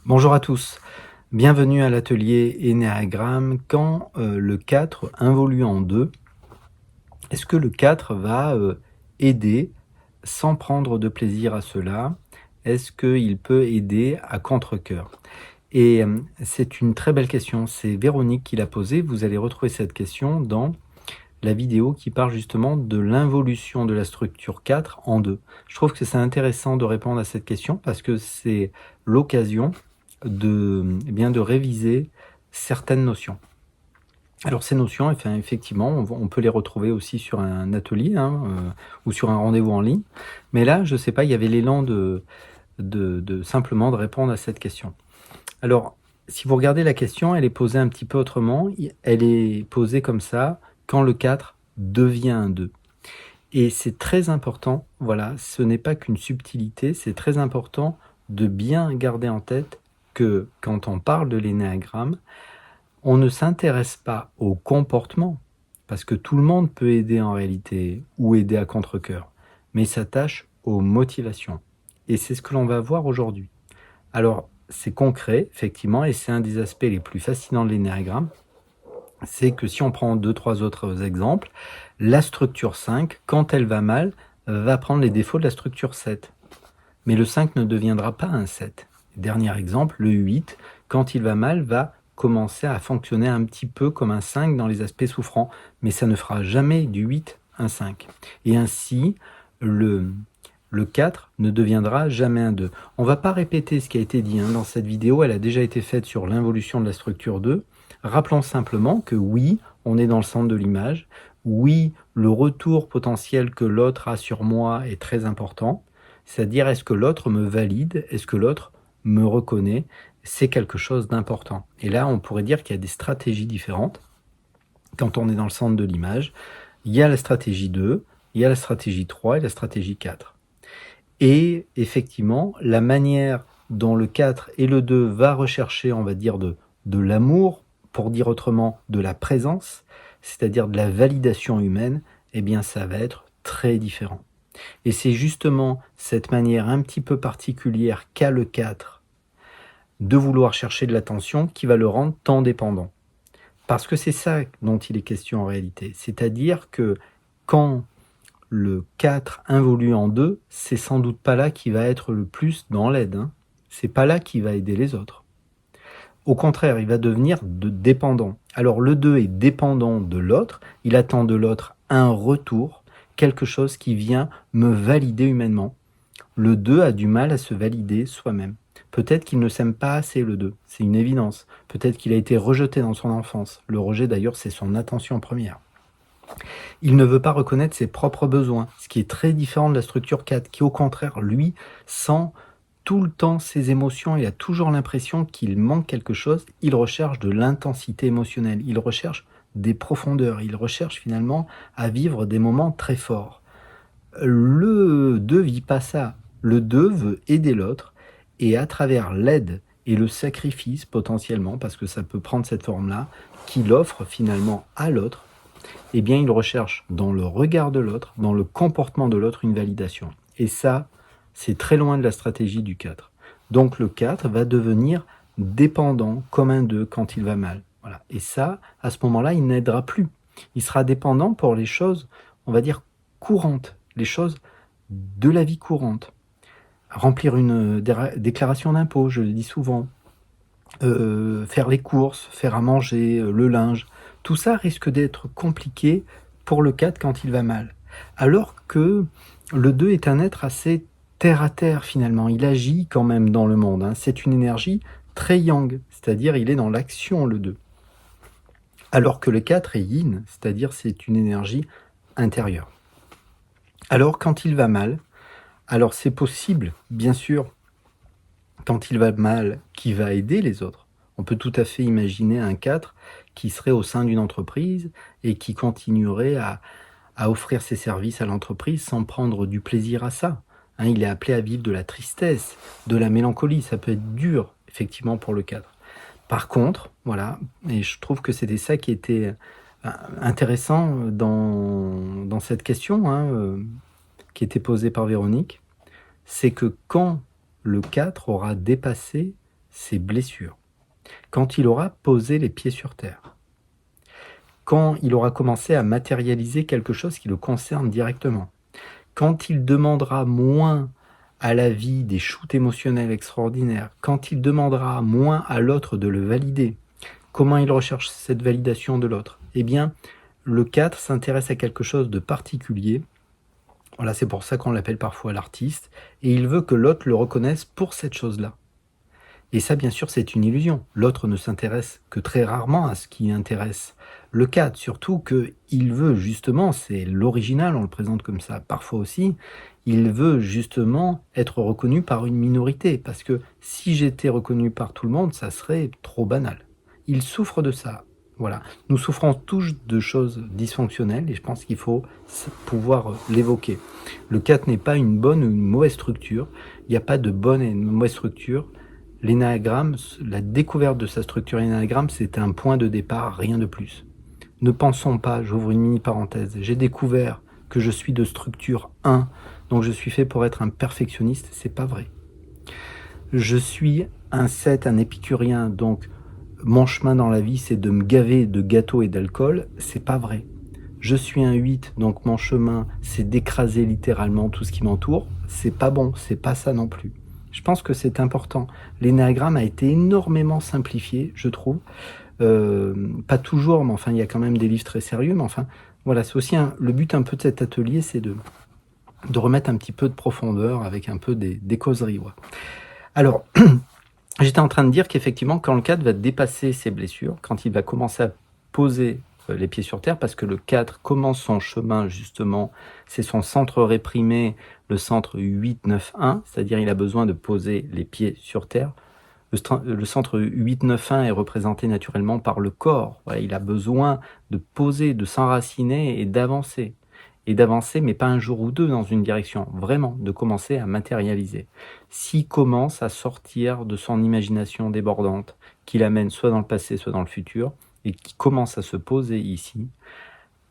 Bonjour à tous, bienvenue à l'atelier Énéagramme. Quand le 4 involue en 2, est-ce que le 4 va aider sans prendre de plaisir à cela? Est-ce qu'il peut aider à contre-cœur? Et c'est une très belle question, c'est Véronique qui l'a posée. Vous allez retrouver cette question dans la vidéo qui parle justement de l'involution de la structure 4 en 2. Je trouve que c'est intéressant de répondre à cette question parce que c'est l'occasion de réviser certaines notions. Alors ces notions, enfin, effectivement, on peut les retrouver aussi sur un atelier ou sur un rendez-vous en ligne. Mais là, je ne sais pas, il y avait l'élan de simplement de répondre à cette question. Alors, si vous regardez la question, elle est posée un petit peu autrement. Elle est posée comme ça, quand le 4 devient un 2. Et c'est très important, voilà, ce n'est pas qu'une subtilité, c'est très important de bien garder en tête que quand on parle de l'énéagramme, on ne s'intéresse pas au comportement, parce que tout le monde peut aider en réalité, ou aider à contre-cœur, mais s'attache aux motivations. Et c'est ce que l'on va voir aujourd'hui. Alors, c'est concret, effectivement, et c'est un des aspects les plus fascinants de l'énéagramme, c'est que si on prend 2-3 autres exemples, la structure 5, quand elle va mal, va prendre les défauts de la structure 7. Mais le 5 ne deviendra pas un 7. Dernier exemple, le 8, quand il va mal, va commencer à fonctionner un petit peu comme un 5 dans les aspects souffrants, mais ça ne fera jamais du 8 un 5. Et ainsi, le 4 ne deviendra jamais un 2. On ne va pas répéter ce qui a été dit dans cette vidéo, elle a déjà été faite sur l'involution de la structure 2. Rappelons simplement que oui, on est dans le centre de l'image, oui, le retour potentiel que l'autre a sur moi est très important, c'est-à-dire est-ce que l'autre me valide, est-ce que l'autre me reconnaît, c'est quelque chose d'important. Et là, on pourrait dire qu'il y a des stratégies différentes quand on est dans le centre de l'image. Il y a la stratégie 2, il y a la stratégie 3 et la stratégie 4. Et effectivement, la manière dont le 4 et le 2 va rechercher, on va dire, de l'amour, pour dire autrement, de la présence, c'est-à-dire de la validation humaine, eh bien ça va être très différent. Et c'est justement cette manière un petit peu particulière qu'a le 4 de vouloir chercher de l'attention qui va le rendre tant dépendant. Parce que c'est ça dont il est question en réalité. C'est-à-dire que quand le 4 involue en 2, c'est sans doute pas là qui va être le plus dans l'aide. C'est pas là qui va aider les autres. Au contraire, il va devenir dépendant. Alors le 2 est dépendant de l'autre, il attend de l'autre un retour, quelque chose qui vient me valider humainement. Le 2 a du mal à se valider soi-même. Peut-être qu'il ne s'aime pas assez le 2, c'est une évidence. Peut-être qu'il a été rejeté dans son enfance. Le rejet d'ailleurs, c'est son attention première. Il ne veut pas reconnaître ses propres besoins, ce qui est très différent de la structure 4, qui au contraire, lui, sent tout le temps ses émotions, il a toujours l'impression qu'il manque quelque chose, il recherche de l'intensité émotionnelle, il recherche des profondeurs, il recherche finalement à vivre des moments très forts. Le 2 vit pas ça, le 2 veut aider l'autre, et à travers l'aide et le sacrifice potentiellement, parce que ça peut prendre cette forme-là, qu'il offre finalement à l'autre, eh bien il recherche dans le regard de l'autre, dans le comportement de l'autre une validation. Et ça, c'est très loin de la stratégie du 4. Donc le 4 va devenir dépendant comme un 2 quand il va mal. Voilà. Et ça, à ce moment-là, il n'aidera plus. Il sera dépendant pour les choses, on va dire, courantes, les choses de la vie courante. Remplir une déclaration d'impôt, je le dis souvent. Faire les courses, faire à manger, le linge. Tout ça risque d'être compliqué pour le 4 quand il va mal. Alors que le 2 est un être assez terre à terre finalement. Il agit quand même dans le monde. C'est une énergie très yang, c'est-à-dire il est dans l'action le 2. Alors que le 4 est yin, c'est-à-dire c'est une énergie intérieure. Alors quand il va mal, alors c'est possible, bien sûr, quand il va mal, qui va aider les autres. On peut tout à fait imaginer un 4 qui serait au sein d'une entreprise et qui continuerait à offrir ses services à l'entreprise sans prendre du plaisir à ça. Il est appelé à vivre de la tristesse, de la mélancolie. Ça peut être dur, effectivement, pour le 4. Par contre, voilà, et je trouve que c'était ça qui était intéressant dans cette question qui était posée par Véronique, c'est que quand le 4 aura dépassé ses blessures, quand il aura posé les pieds sur terre, quand il aura commencé à matérialiser quelque chose qui le concerne directement, quand il demandera moins à la vie des shoots émotionnels extraordinaires, quand il demandera moins à l'autre de le valider, comment il recherche cette validation de l'autre? Eh bien, le 4 s'intéresse à quelque chose de particulier. Voilà, c'est pour ça qu'on l'appelle parfois l'artiste, et il veut que l'autre le reconnaisse pour cette chose-là. Et ça, bien sûr, c'est une illusion. L'autre ne s'intéresse que très rarement à ce qui intéresse le 4, surtout qu'il veut justement, c'est l'original, on le présente comme ça parfois aussi, il veut justement être reconnu par une minorité, parce que si j'étais reconnu par tout le monde, ça serait trop banal. Il souffre de ça. Voilà. Nous souffrons tous de choses dysfonctionnelles et je pense qu'il faut pouvoir l'évoquer. Le 4 n'est pas une bonne ou une mauvaise structure. Il n'y a pas de bonne et de mauvaise structure. L'énéagramme, la découverte de sa structure énéagramme, c'est un point de départ, rien de plus. Ne pensons pas, j'ouvre une mini parenthèse, j'ai découvert que je suis de structure 1, donc je suis fait pour être un perfectionniste, c'est pas vrai. Je suis un 7, un épicurien, donc mon chemin dans la vie c'est de me gaver de gâteaux et d'alcool, c'est pas vrai. Je suis un 8, donc mon chemin c'est d'écraser littéralement tout ce qui m'entoure, c'est pas bon, c'est pas ça non plus. Je pense que c'est important. L'énéagramme a été énormément simplifié, je trouve. Pas toujours, mais enfin, il y a quand même des livres très sérieux. Mais enfin, voilà, c'est aussi le but un peu de cet atelier, c'est de remettre un petit peu de profondeur avec un peu des causeries. Ouais. Alors, j'étais en train de dire qu'effectivement, quand le 4 va dépasser ses blessures, quand il va commencer à poser les pieds sur terre, parce que le 4 commence son chemin, justement, c'est son centre réprimé, le centre 8-9-1, c'est-à-dire il a besoin de poser les pieds sur terre. Le centre 8-9-1 est représenté naturellement par le corps. Voilà, il a besoin de poser, de s'enraciner et d'avancer. Et d'avancer, mais pas un jour ou deux dans une direction, vraiment, de commencer à matérialiser. S'il commence à sortir de son imagination débordante, qui l'amène soit dans le passé, soit dans le futur, et qui commence à se poser ici,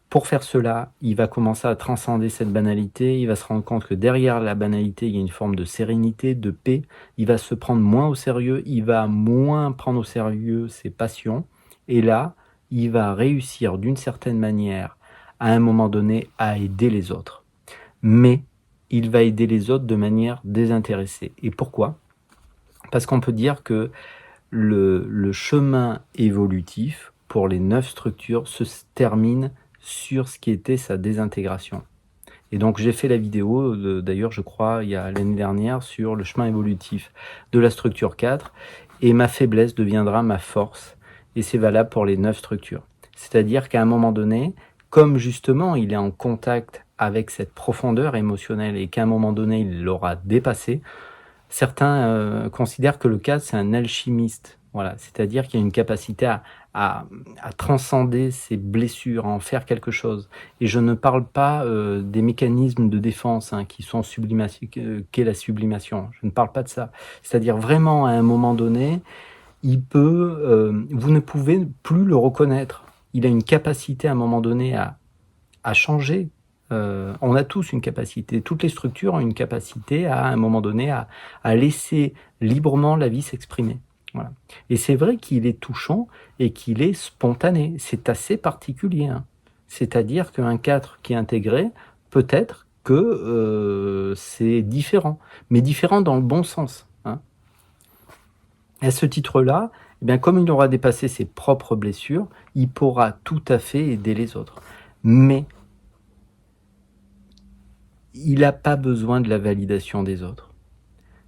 pour faire cela, il va commencer à transcender cette banalité, il va se rendre compte que derrière la banalité, il y a une forme de sérénité, de paix, il va se prendre moins au sérieux, il va moins prendre au sérieux ses passions, et là, il va réussir d'une certaine manière, à un moment donné, à aider les autres. Mais il va aider les autres de manière désintéressée. Et pourquoi? Parce qu'on peut dire que le chemin évolutif pour les 9 structures se termine sur ce qui était sa désintégration. Et donc j'ai fait la vidéo, d'ailleurs je crois il y a l'année dernière, sur le chemin évolutif de la structure 4, et ma faiblesse deviendra ma force, et c'est valable pour les 9 structures. C'est-à-dire qu'à un moment donné, comme justement il est en contact avec cette profondeur émotionnelle, et qu'à un moment donné il l'aura dépassée, certains considèrent que le 4 c'est un alchimiste, voilà, c'est-à-dire qu'il y a une capacité à transcender ses blessures, à en faire quelque chose. Et je ne parle pas des mécanismes de défense qui sont qu'est la sublimation. Je ne parle pas de ça. C'est-à-dire vraiment, à un moment donné, vous ne pouvez plus le reconnaître. Il a une capacité à un moment donné à changer. On a tous une capacité, toutes les structures ont une capacité à un moment donné à laisser librement la vie s'exprimer. Voilà. Et c'est vrai qu'il est touchant et qu'il est spontané. C'est assez particulier. C'est-à-dire qu'un 4 qui est intégré, peut-être que c'est différent, mais différent dans le bon sens. À ce titre-là, eh bien, comme il aura dépassé ses propres blessures, il pourra tout à fait aider les autres. Mais il n'a pas besoin de la validation des autres.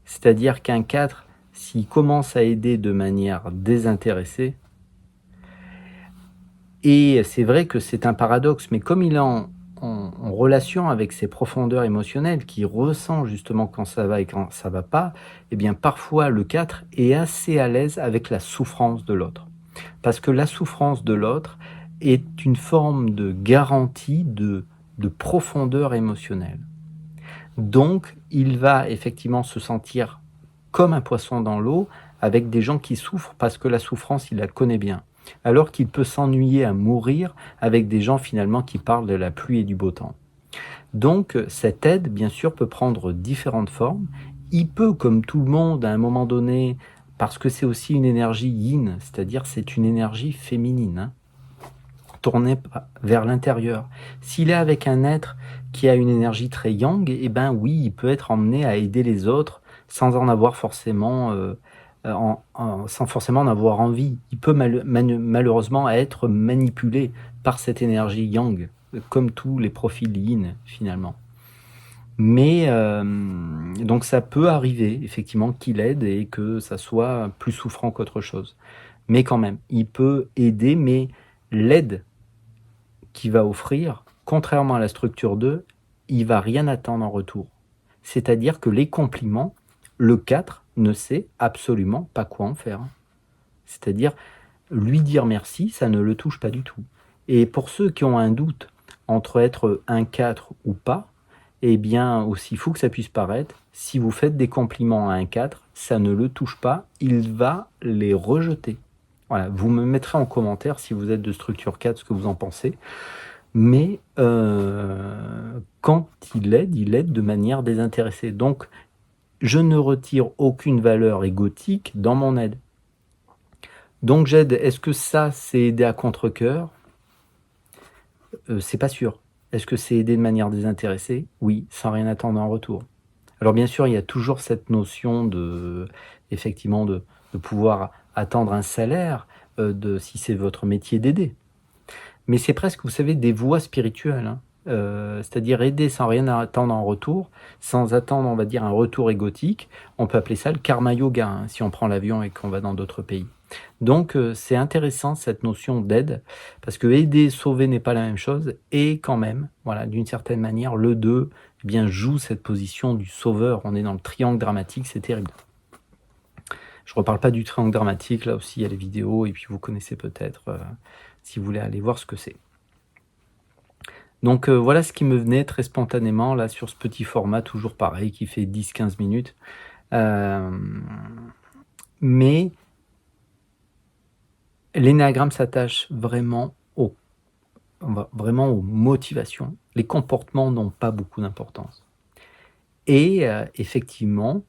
C'est-à-dire qu'un 4, s'il commence à aider de manière désintéressée, et c'est vrai que c'est un paradoxe, mais comme il est en relation avec ses profondeurs émotionnelles, qu'il ressent justement quand ça va et quand ça va pas, eh bien parfois le 4 est assez à l'aise avec la souffrance de l'autre. Parce que la souffrance de l'autre est une forme de garantie de profondeur émotionnelle. Donc, il va effectivement se sentir comme un poisson dans l'eau avec des gens qui souffrent parce que la souffrance, il la connaît bien. Alors qu'il peut s'ennuyer à mourir avec des gens finalement qui parlent de la pluie et du beau temps. Donc, cette aide, bien sûr, peut prendre différentes formes. Il peut, comme tout le monde, à un moment donné, parce que c'est aussi une énergie yin, c'est-à-dire c'est une énergie féminine, hein, tournée vers l'intérieur. S'il est avec un être qui a une énergie très yang, eh ben oui, il peut être emmené à aider les autres sans en avoir forcément, sans forcément en avoir envie. Il peut malheureusement être manipulé par cette énergie yang, comme tous les profils yin finalement. Mais donc ça peut arriver effectivement qu'il aide et que ça soit plus souffrant qu'autre chose. Mais quand même, il peut aider, mais l'aide qu'il va offrir, contrairement à la structure 2, il va rien attendre en retour. C'est-à-dire que les compliments, le 4 ne sait absolument pas quoi en faire. C'est-à-dire, lui dire merci, ça ne le touche pas du tout. Et pour ceux qui ont un doute entre être un 4 ou pas, eh bien, aussi fou que ça puisse paraître, si vous faites des compliments à un 4, ça ne le touche pas, il va les rejeter. Voilà, vous me mettrez en commentaire si vous êtes de structure 4 ce que vous en pensez. Mais quand il aide de manière désintéressée. Donc, je ne retire aucune valeur égotique dans mon aide. Donc j'aide, est-ce que ça c'est aider à contre-cœur? C'est pas sûr. Est-ce que c'est aider de manière désintéressée? Oui, sans rien attendre en retour. Alors bien sûr, il y a toujours cette notion de, effectivement, de pouvoir attendre un salaire, si c'est votre métier d'aider. Mais c'est presque, vous savez, des voies spirituelles, hein. C'est-à-dire aider sans rien attendre en retour, sans attendre, on va dire, un retour égotique. On peut appeler ça le karma yoga, hein, si on prend l'avion et qu'on va dans d'autres pays. Donc c'est intéressant cette notion d'aide, parce que aider, sauver n'est pas la même chose, et quand même, voilà, d'une certaine manière, le 2 eh bien, joue cette position du sauveur. On est dans le triangle dramatique, c'est terrible. Je ne reparle pas du triangle dramatique, là aussi il y a les vidéos, et puis vous connaissez peut-être, si vous voulez aller voir ce que c'est. Donc voilà ce qui me venait très spontanément, là, sur ce petit format, toujours pareil, qui fait 10-15 minutes. Mais l'énéagramme s'attache vraiment aux motivations. Les comportements n'ont pas beaucoup d'importance. Et effectivement,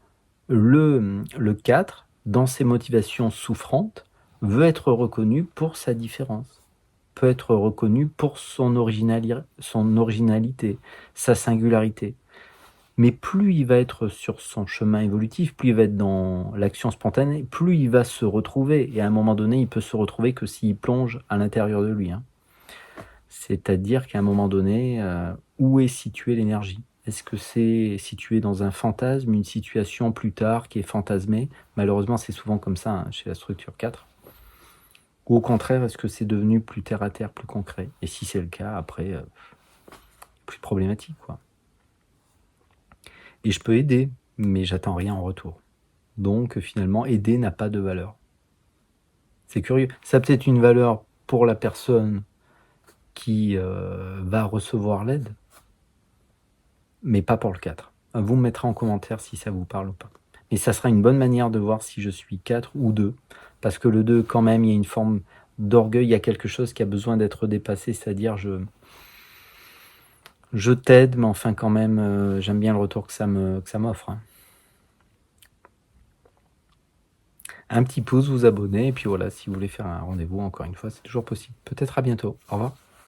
le 4, dans ses motivations souffrantes, veut être reconnu pour sa différence, peut être reconnu pour son originalité, sa singularité. Mais plus il va être sur son chemin évolutif, plus il va être dans l'action spontanée, plus il va se retrouver. Et à un moment donné, il peut se retrouver que s'il plonge à l'intérieur de lui, hein. C'est-à-dire qu'à un moment donné, où est située l'énergie? Est-ce que c'est situé dans un fantasme, une situation plus tard qui est fantasmée? Malheureusement, c'est souvent comme ça, hein, chez la structure 4. Ou au contraire, est-ce que c'est devenu plus terre à terre, plus concret? Et si c'est le cas, après, plus problématique, quoi. Et je peux aider, mais j'attends rien en retour. Donc finalement, aider n'a pas de valeur. C'est curieux. Ça a peut-être une valeur pour la personne qui va recevoir l'aide, mais pas pour le 4. Vous me mettrez en commentaire si ça vous parle ou pas. Et ça sera une bonne manière de voir si je suis 4 ou 2, parce que le 2, quand même, il y a une forme d'orgueil, il y a quelque chose qui a besoin d'être dépassé, c'est-à-dire je t'aide, mais enfin quand même, j'aime bien le retour que ça m'offre, hein. Un petit pouce, vous abonner, et puis voilà, si vous voulez faire un rendez-vous, encore une fois, c'est toujours possible. Peut-être à bientôt. Au revoir.